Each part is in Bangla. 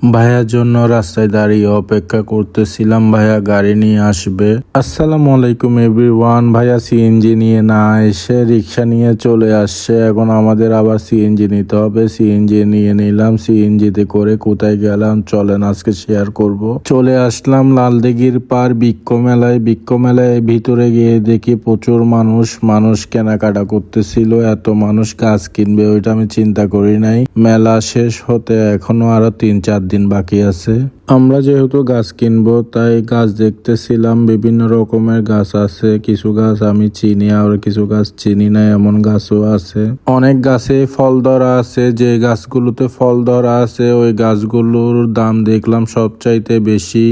ভাইয়ার জন্য রাস্তায় দাঁড়িয়ে অপেক্ষা করতেছিলাম, ভাইয়া গাড়ি নিয়ে আসবে। আসসালামু আলাইকুম এভরিওয়ান। ভাইয়া সিএনজি নিয়ে না এসে রিক্সা নিয়ে চলে আসছে। এখন আমাদের আবার সিএনজি নিতে হবে। সিএনজি নিয়ে নিলাম। সিএনজিতে করে কোথায় গেলাম চলেন আজকে শেয়ার করব। চলে আসলাম লালদিঘির পার বৃক্ষ মেলায়। বৃক্ষ মেলায় ভিতরে গিয়ে দেখি প্রচুর মানুষ কেনাকাটা করতেছিল। এত মানুষ গাছ কিনবে ওইটা আমি চিন্তা করি নাই। মেলা শেষ হতে এখনো আরো 3-4 দিন বাকি আছে। আমরা যেহেতু গাছ কিনবো তাই গাছ দেখতেছিলাম। বিভিন্ন রকমের গাছ আছে, কিছু গাছ আমি চিনি আর কিছু গাছ চিনি না, এমন গাছও আছে। অনেক গাছে ফল ধরা আছে। যে গাছগুলোতে ফল ধরা আছে ওই গাছগুলোর দাম দেখলাম সবচাইতে বেশি।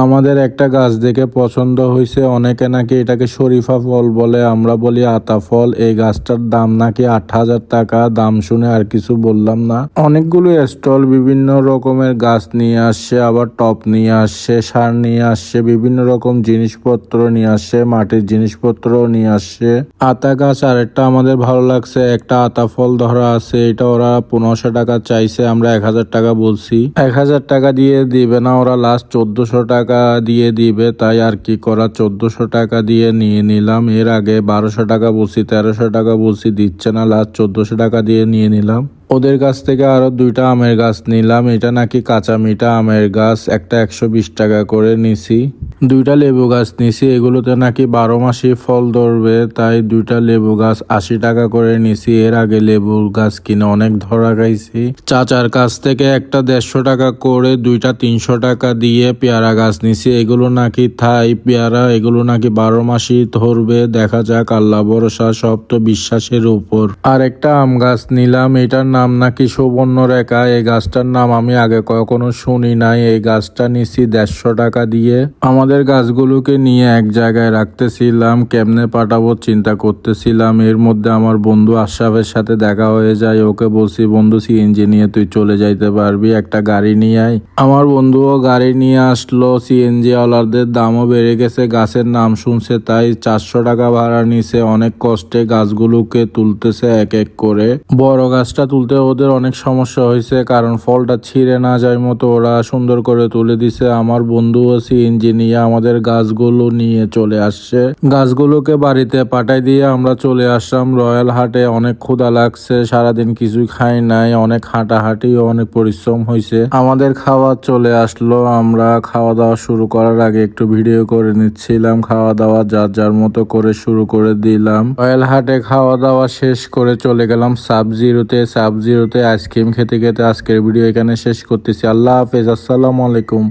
আমাদের একটা গাছ দেখে পছন্দ হয়েছে। অনেকে নাকি এটাকে শরীফা ফল বলে, আমরা বলি আতা ফল। এই গাছটার দাম নাকি 8,000 টাকা। দাম শুনে আর কিছু বললাম না। অনেকগুলো স্টল বিভিন্ন রকমের গাছ নিয়ে আসছে, আবার টপ নিয়ে আসছে, সার নিয়ে আসছে, বিভিন্ন রকম জিনিসপত্র নিয়ে আসছে, মাটির জিনিসপত্র নিয়ে আসছে। আতা গাছ আরেকটা আমাদের ভালো লাগছে, একটা আতা ফল ধরা আছে। এটা ওরা 1500 টাকা চাইছে, আমরা 1000 টাকা বলছি। 1000 টাকা দিয়ে দিবে না ওরা, লাস্ট 1400 টাকা দিয়ে দিবে। তাই আর কি করা, 1400 টাকা দিয়ে নিয়ে নিলাম। এর আগে 1200 টাকা বলছি, 1300 টাকা বলছি, দিচ্ছে না। লাস্ট 1400 টাকা দিয়ে নিয়ে নিলাম। ওদের কাছ থেকে আরো 2টা আমের গাছ নিলাম। এটা নাকি কাঁচা মিঠা আমের গাছ, একটা 120 টাকা করে নিছি। 2টা লেবু গাছ নিছি, এগুলোতে নাকি 12 মাসই ফল ধরবে, তাই 2টা লেবু গাছ 80 টাকা করে নিছি। এর আগে লেবুর গাছ কিনে অনেক ধরা খাইছি। চাচার কাছ থেকে একটা 150 টাকা করে 2টা 300 টাকা দিয়ে পেয়ারা গাছ নিছি। এগুলো নাকি থাই পেয়ারা, এগুলো নাকি 12 মাসই ধরবে। দেখা যাক, আল্লাহ ভরসা, সব তো বিশ্বাসের উপর। আর একটা আম গাছ নিলাম, এটার নাম নাকি সুবর্ণরেখা। এই গাছটার নাম আমি আগে কখনো শুনি নাই। এই গাছটা নিছি 150 টাকা দিয়ে। আমাদের গাছগুলোকে নিয়ে এক জায়গায় রাখতেছিলাম, কেমনে পাঠাবো চিন্তা করতেছিলাম। এর মধ্যে আমার বন্ধু আশরাফের সাথে দেখা হয়ে যায়। ওকে বলছি, বন্ধু সিএনজি নিয়ে তুই চলে যাইতে পারবি, একটা গাড়ি নিয়ে আয়। আমার বন্ধুও গাড়ি নিয়ে আসলো। সিএনজি ওয়ালাদের দামও বেড়ে গেছে, গাছের নাম শুনছে তাই 400 টাকা ভাড়া নিছে। অনেক কষ্টে গাছগুলোকে তুলতেছে এক এক করে। বড় গাছটা তুলতে ওদের অনেক সমস্যা হয়েছে, কারণ ফলটা ছিঁড়ে না যায় মতো ওরা সুন্দর করে তুলে দিছে। আমার বন্ধুও সিএনজি নিয়ে আমাদের গাছগুলো নিয়ে চলে আসছে। গাছগুলোকে বাড়িতে পাঠাই দিয়ে আমরা চলে আসলাম রয়্যাল হাটে। অনেক ক্ষুধা লাগছে, সারাদিন কিছুই খাই নাই, অনেক হাঁটাহাঁটি ও অনেক পরিশ্রম হয়েছে। আমাদের খাওয়া চলে আসলো। আমরা খাওয়া দাওয়া শুরু করার আগে একটু ভিডিও করে নিচ্ছিলাম। খাওয়া দাওয়া যার যার মতো করে শুরু করে দিলাম। রয়্যাল হাটে খাওয়া দাওয়া শেষ করে চলে গেলাম সাব-জিরোতে। সাব-জিরোতে আইসক্রিম খেতে খেতে আজকের ভিডিও এখানে শেষ করতেছি। আল্লাহ হাফেজ, আসসালামু আলাইকুম।